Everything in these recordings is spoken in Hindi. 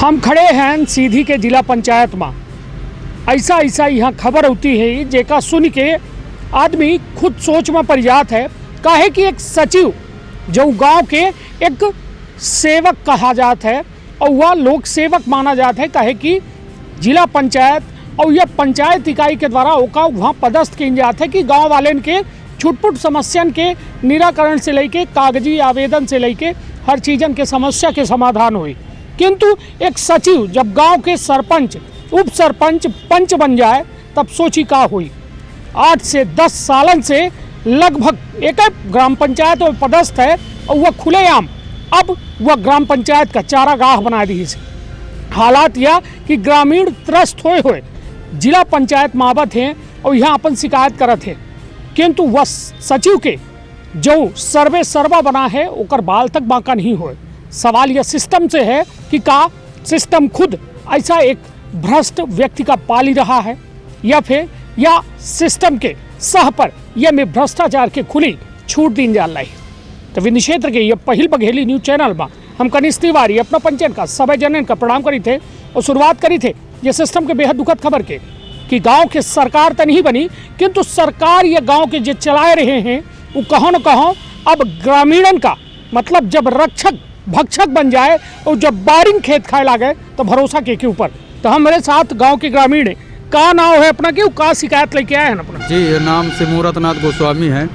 हम खड़े हैं सीधी के जिला पंचायत में। ऐसा यहाँ खबर होती है जेका सुन के आदमी खुद सोच में पड़ जात है। काहे कि एक सचिव जो गांव के एक सेवक कहा जाता है और वह लोक सेवक माना जाता है। काहे कि जिला पंचायत और यह पंचायत इकाई के द्वारा ओका वहाँ पदस्थ किया जाता है कि गांव वाले के छुटपुट समस्यान के निराकरण से लेके कागजी आवेदन से लेके हर चीज़न के समस्या के समाधान हुई। किंतु एक सचिव जब गांव के सरपंच उप सरपंच पंच बन जाए तब सोची का हुई। 8 से 10 सालन से लगभग एक ग्राम पंचायत में पदस्थ है और वह खुलेआम अब वह ग्राम पंचायत का चारागाह बना दी है। हालात यह कि ग्रामीण त्रस्त हुए जिला पंचायत मावत हैं और यहाँ अपन शिकायत करत है। किंतु वह सचिव के जो सर्वे सर्वा बना है ओकर बाल तक बांका नहीं हुए। सवाल यह सिस्टम से है कि का सिस्टम खुद ऐसा एक भ्रष्ट व्यक्ति का पाली रहा है या फिर या सिस्टम के सह पर यह में भ्रष्टाचार के खुली छूट दी जा रही। तो विंध्य क्षेत्र के ये पहिल बघेली न्यूज चैनल में हम कनिष्ठ तिवारी अपना पंचायत का सभी जनन का प्रणाम करी थे और शुरुआत करी थे ये सिस्टम के बेहद दुखद खबर के कि गांव के सरकार तो नहीं बनी किंतु सरकार ये गांव के जो चलाए रहे हैं वो कहो न कहो अब ग्रामीणन का मतलब जब रक्षक भक्षक बन जाए और जब बारिंग खेत खाए लागे तो भरोसा के ऊपर। तो हमारे साथ गांव के ग्रामीण है। का नाम है अपना के का शिकायत लेके आए हैं अपना? जी ये नाम से मूरतनाथ गोस्वामी है।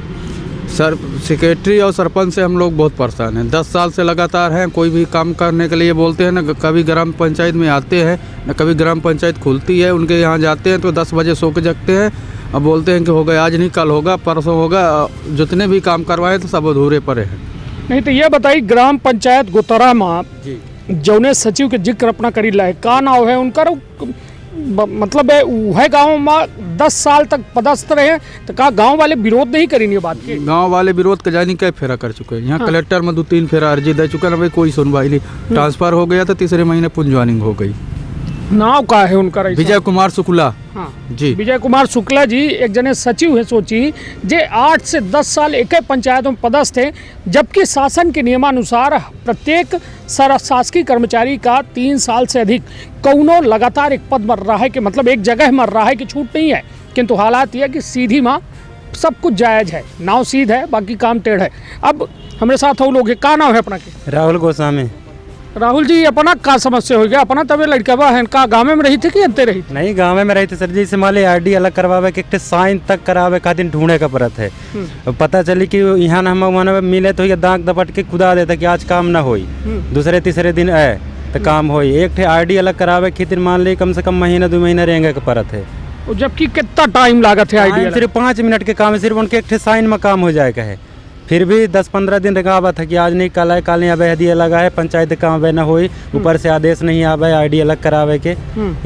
सर सेक्रेटरी और सरपंच से हम लोग बहुत परेशान हैं। 10 साल से लगातार हैं। कोई भी काम करने के लिए बोलते हैं ना, कभी ग्राम पंचायत में आते हैं ना कभी ग्राम पंचायत खुलती है उनके यहाँ जाते हैं तो 10 बजे सो के जगते हैं और बोलते हैं कि होगा आज नहीं कल होगा परसों होगा। जितने भी काम करवाए तो सब अधूरे पड़े हैं। नहीं तो ये बताइए ग्राम पंचायत गोतरा में जौने सचिव के जिक्र अपना करी ला है का नाम है उनका मतलब वह गांव में 10 साल तक पदस्थ रहे तो का गांव वाले विरोध नहीं करेंगे बात के? गांव वाले विरोध का जानी कई फेरा कर चुके हैं। यहाँ हाँ। कलेक्टर में 2-3 फेरा अर्जी दे चुका है, भाई कोई सुनवाई नहीं। ट्रांसफर हो गया तो तीसरे महीने पुन ज्वाइनिंग हो गई। नाम का है उनका? विजय कुमार शुक्ला। हाँ जी विजय कुमार शुक्ला जी एक जने सचिव है। सोची जे 8 से 10 साल एक पंचायतों में पदस्थ है जबकि शासन के नियमानुसार प्रत्येक शासकीय कर्मचारी का 3 साल से अधिक कौनो लगातार एक पद मर रहा है कि मतलब एक जगह मर रहा है कि छूट नहीं है। किंतु हालात यह कि सीधी माँ सब कुछ जायज है, नाव सीध है बाकी काम टेढ़ है। अब हमारे साथ वो लोग का नाम है अपना के? राहुल गोस्वामी। राहुल जी अपना का समस्या हो गया? अपना तबे लड़का है का गाँव में रही थे कि अंते रही? नहीं गाँव में रही थे सर जी। से मान ली आरडी अलग करवावे के एक साइन तक करावे खातिर ढूंढे का परत है। पता चली कि यहाँ न हम मिले तो ये दाग दपट के खुदा देता कि आज काम ना होई, दूसरे तीसरे दिन आए तो काम होई। एक थे आरडी अलग करावे खातिर मान ली कम से कम महीना 2 महीना रहेंगे का परत है। जबकि कितना टाइम लागत है आरडी? सिर्फ 5 मिनट के काम है, सिर्फ उनके एक साइन में काम हो जाएगा है। फिर भी 10-15 दिन रखा था कि आज नहीं कल है, कल यहाँ हदिया लगा है, पंचायत काम न हुई, ऊपर से आदेश नहीं आवे आईडी अलग करावे के,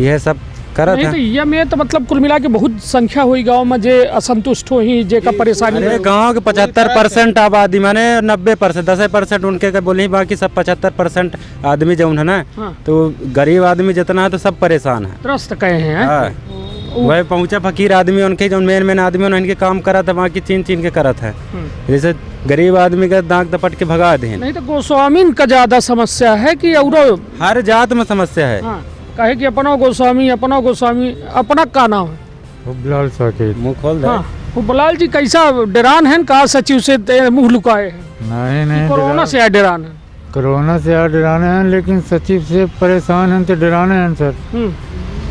यह सब करत है। ये में तो मतलब कुल मिला के बहुत संख्या हुई गांव में जे असंतुष्ट हुई जे का परेशानी। गांव के 75% आबादी माने 90% 10% उनके के बोली, बाकी सब 75% आदमी जो है ना तो गरीब आदमी जितना है तो सब परेशान है, त्रस्त कहे हैं। वह पहुंचा फकीर आदमी उनके जो मेन आदमी उनके काम करा था वहाँ की चीन के करत है। जैसे गरीब आदमी का दाग दपट के भगा दे। नहीं तो गोस्वामी का ज्यादा समस्या है कि और हर जात में समस्या है। कहे कि अपना गोस्वामी अपना का नाम है? हुबलाल साकिब। मुँह खोल दे। हुबलाल जी कैसा डरान है का सचिव से मुँह लुकाए हैं? नहीं कोरोना से आ डरान है? कोरोना से आ डराने हैं लेकिन सचिव से परेशान है तो डराने हैं सर।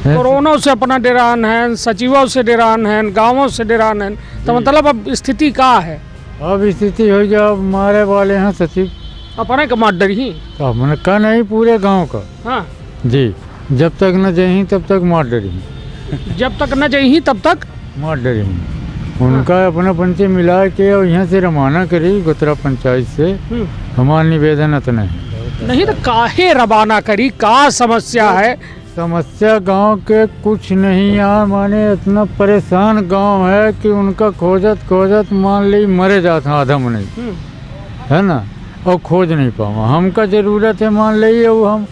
कोरोना से अपना डरान है, सचिवों से डरान है, गाँवों से डरान है। तो मतलब अब स्थिति का है? अब स्थिति हो गया अब मारे वाले हैं सचिव अपने का मार डर ही मैंने कहा नहीं पूरे गांव का। हाँ जी जब तक न जाही तब तक मार डरी, जब तक न जाही तब तक मार डरी। उनका अपना पंचे मिला के और यहाँ से रवाना करी गोतरा पंचायत से। हमारा निवेदन इतना है। नहीं तो काहे रवाना करी? का समस्या है? समस्या गांव के कुछ नहीं यहाँ माने इतना परेशान गांव है कि उनका खोजत मान ली मरे जाता आधा में नहीं है ना, और खोज नहीं पावा। हमका जरूरत है मान ली हम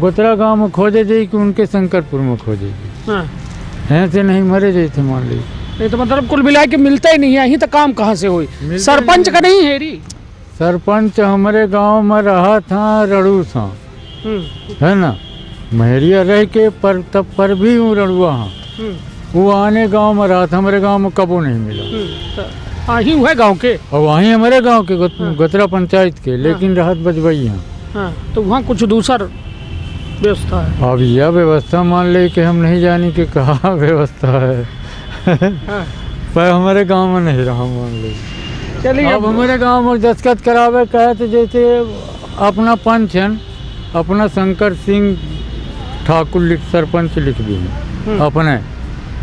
गोतरा गांव में खोजे जाए कि उनके शंकरपुर में खोजे ऐसे नहीं मरे जाते मान ली। नहीं तो मतलब कुल मिला के मिलता ही नहीं है। यही तो काम कहाँ से हुई? सरपंच का नहीं है री? सरपंच हमारे गाँव में रहा था रड़ू सा है ना। महरिया रह के पर तब पर भी हूँ रड़ुआ हाँ, वो आने गांव में रहा था, हमारे गांव में कबो नहीं मिला। हाँ ही है गांव के, और वहीं हमारे गांव के गतरा पंचायत के, लेकिन राहत बजबई यहाँ। हाँ, तो वहाँ कुछ दूसर व्यवस्था है। अब यह व्यवस्था मान ले कि हम नहीं जानी कि कहाँ व्यवस्था है। पर हमारे गांव में नहीं रहा मान ले। चलिए अब हमारे गांव में दस्तखत करावे कहे तो जैसे अपना पंच है, अपना शंकर सिंह ठाकुर सरपंच लिख दिए अपने,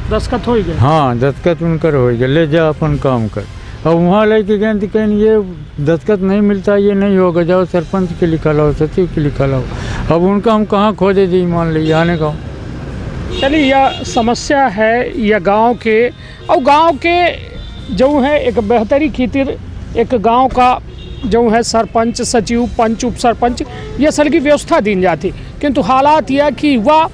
दस्तखत हो गए। हाँ दस्तखत उनकर हो गया, ले जा अपन काम कर। अब वहाँ लेके गए तो कहीं ये दस्तखत नहीं मिलता, ये नहीं होगा, जाओ सरपंच के लिखा लाओ, सचिव के लिखा लाओ। अब उनका हम कहाँ खोजे जी मान लीजिए आने गाँव। चलिए यह समस्या है यह गांव के, और गांव के जो है एक बेहतरी खातिर एक गांव का जो है सरपंच सचिव पंच उप सरपंच ये सारी की व्यवस्था दी जाती, किंतु हालात यह कि वह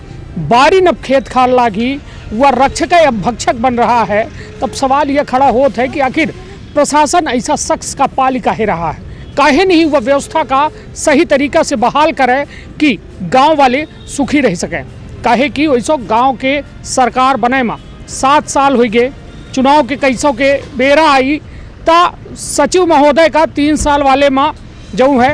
बारी नब खेत खाल लागी, वह रक्षक अब भक्षक बन रहा है। तब सवाल यह खड़ा होता है कि आखिर प्रशासन ऐसा शख्स का पाल काहे रहा है, काहे नहीं वह व्यवस्था का सही तरीका से बहाल करे कि गांव वाले सुखी रह सकें। काहे कि वैसो गांव के सरकार बने में 7 साल हो गए, चुनाव के कैसों के बेरा आई ता सचिव महोदय का 3 साल वाले में जो है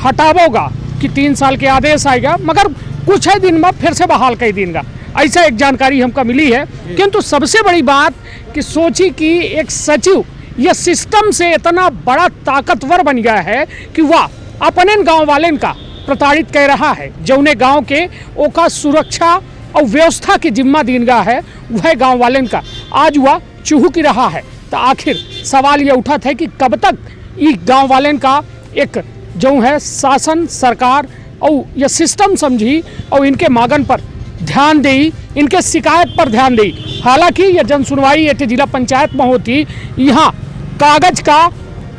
हटावोगा कि 3 साल के आदेश आएगा, मगर कुछ ही दिन में फिर से बहाल कर देंगे, ऐसा एक जानकारी हमको मिली है। किंतु सबसे बड़ी बात कि सोची कि एक सचिव यह सिस्टम से इतना बड़ा ताकतवर बन गया है कि वह अपने गांव वाले का प्रताड़ित कर रहा है, जौने गांव के ओका सुरक्षा और व्यवस्था की जिम्मा दीनगा है वह गांव वाले का आज वह चूहुकी रहा है। तो आखिर सवाल यह उठा था कि कब तक ये गांव वाले का एक जो है शासन सरकार और यह सिस्टम समझी और इनके मांगन पर ध्यान दे, इनके शिकायत पर ध्यान दे। हालांकि यह जन सुनवाई एक जिला पंचायत में होती, यहाँ कागज का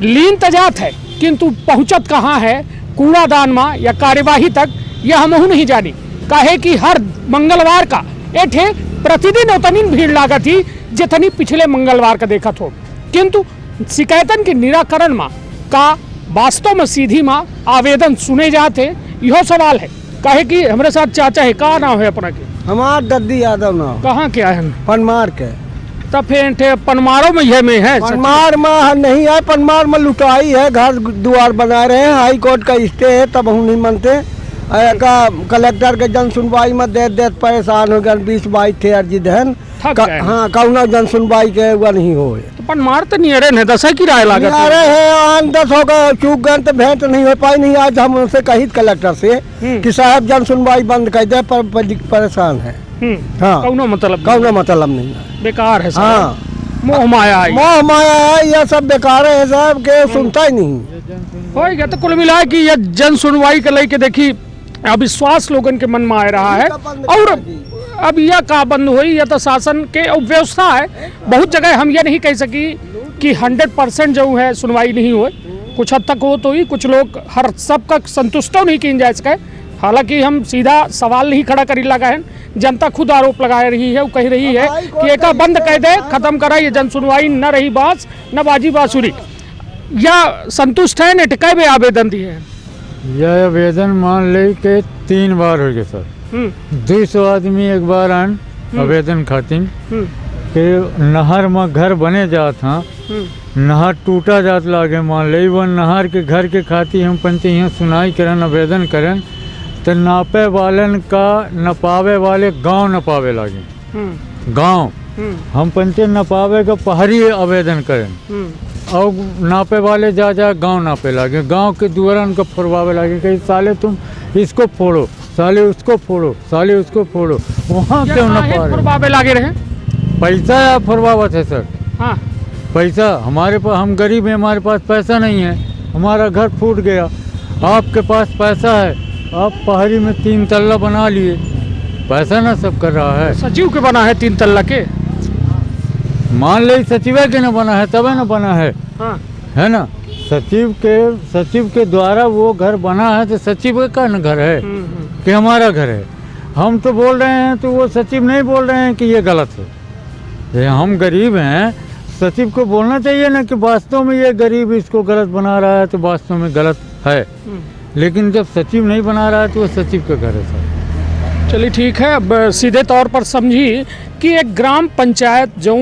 लीन तजात है, किंतु पहुँचत कहाँ है कूड़ादान में या कार्यवाही तक यह हम नहीं जानी। काहे कि हर मंगलवार का एठे प्रतिदिन उतनी भीड़ लागत ही जितनी पिछले मंगलवार का देखा हो, किंतु शिकायतन के निराकरण में का वास्तव में सीधी माँ आवेदन सुने जाते, यह सवाल है। काहे कि हमारे साथ चाचा है, का नाम है अपना के? हमार दद्दी यादव नाम। कहाँ के आए? पनमार के। तब फिर पनमारों में यह में है? पनमार में नहीं है, पनमार में लुटाई है, घर द्वार बना रहे हैं, हाई कोर्ट का स्टे है, तब हम नहीं मानते। का कलेक्टर के जन सुनवाई में दे परेशान हो गए, 20-22 थे अर्जी दहन। हाँ कौना जन सुनवाई के हुआ नहीं हो। तो पनमार तो नहीं अरे दस है किराया लागत है 10 होगा चूक गए तो भेंट नहीं हो पाई। नहीं आज हम उनसे कही कलेक्टर से कि साहब जन सुनवाई बंद कर दे, पर परेशान है। हाँ कौना मतलब नहीं है, बेकार है। हाँ मोह माया है, यह सब बेकार है साहब के, सुनता ही नहीं हो गया। तो कुल मिला कि यह जन सुनवाई के लेके देखी अविश्वास लोगन के मन में आ रहा है। और अब यह का बंद हुई, यह तो शासन के व्यवस्था है। बहुत जगह हम यह नहीं कह सकी कि 100% जो है सुनवाई नहीं हुई, कुछ हद तक हो तो ही कुछ लोग हर सबका संतुष्टो नहीं की जा सके। हालांकि हम सीधा सवाल नहीं खड़ा करी लगा है, जनता खुद आरोप लगा रही है, वो कह रही है कि एक बंद कर दे, खत्म करा, ये जन सुनवाई न रही बास न बाजी बांसुरी। या संतुष्ट है न टिकाए में आवेदन दिए हैं? यह आवेदन मान ले के 3 बार हो गए सर। 200 आदमी एक बार आन आवेदन खातिर के नहर में घर बने जात हाँ, नहर टूटा जात लागे मान ले, वो नहर के घर के खातिर हम पंचे यहाँ सुनाई करन आवेदन करन तो नापे वालन का नपावे वाले गांव नपावे लागे। गांव हम पंचे नपावे का पहाड़ी आवेदन करें और नापे वाले जा गांव नापे लागे, गांव के दुआरा उनको फोड़वावे लागे कि साले तुम इसको फोड़ो, साले उसको फोड़ो, साले उसको फोड़ो। वहाँ क्यों ना फोड़वावे लागे रहे? पैसा फोड़वावत है सर। हाँ पैसा हमारे पास, हम गरीब हैं, हमारे पास पैसा नहीं है, हमारा घर फूट गया, आपके पास पैसा है, आप पहाड़ी में 3 तल्ला बना लिए, पैसा ना सब कर रहा है। सचिव के बना है 3 तल्ला के? मान ले सचिव के न बना है तब न बना है। हाँ। है ना, सचिव के द्वारा वो घर बना है तो सचिव का न घर है कि हमारा घर है। हम तो बोल रहे हैं तो वो सचिव नहीं बोल रहे हैं कि ये गलत है। हम गरीब हैं, सचिव को बोलना चाहिए ना कि वास्तव में ये गरीब इसको गलत बना रहा है तो वास्तव में गलत है। लेकिन जब सचिव नहीं बना रहा है तो वो सचिव का घर है सर। चलिए ठीक है। अब सीधे तौर पर समझी कि एक ग्राम पंचायत जो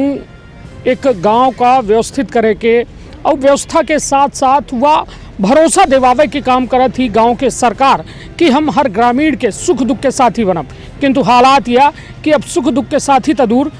एक गांव का व्यवस्थित करे के और व्यवस्था के साथ साथ वह भरोसा दिवावे के काम करत थी गांव के सरकार कि हम हर ग्रामीण के सुख दुख के साथी बनब, किंतु हालात यह कि अब सुख दुख के साथी तो दूर,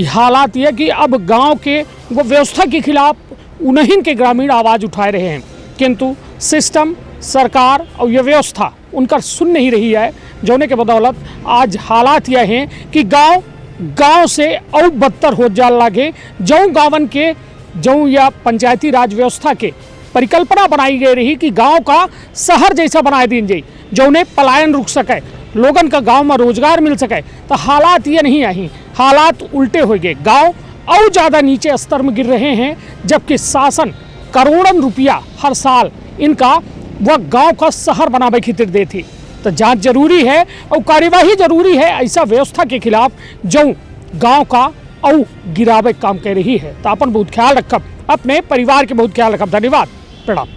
हालात यह कि अब गांव के वो व्यवस्था के खिलाफ उन्हीं के ग्रामीण आवाज़ उठा रहे हैं, किंतु सिस्टम सरकार और ये व्यवस्था उनका सुन नहीं रही है, जोने के बदौलत आज हालात यह हैं कि गांव से और बदतर हो जा लगे। जो गाँवन के जो या पंचायती राज व्यवस्था के परिकल्पना बनाई गई रही कि गांव का शहर जैसा बनाए दी जाए, जो उन्हें पलायन रुक सके, लोगन का गांव में रोजगार मिल सके, तो हालात ये नहीं आई, हालात उल्टे हो गए। गांव और ज़्यादा नीचे स्तर में गिर रहे हैं, जबकि शासन करोड़ों रुपया हर साल इनका वह गांव का शहर बनावे की खातिर देती। तो जांच जरूरी है और कार्यवाही जरूरी है ऐसा व्यवस्था के खिलाफ जो गांव का और गिरावे काम कर रही है। तो अपन बहुत ख्याल रखब, अपने परिवार के बहुत ख्याल रखब। धन्यवाद, प्रणाम।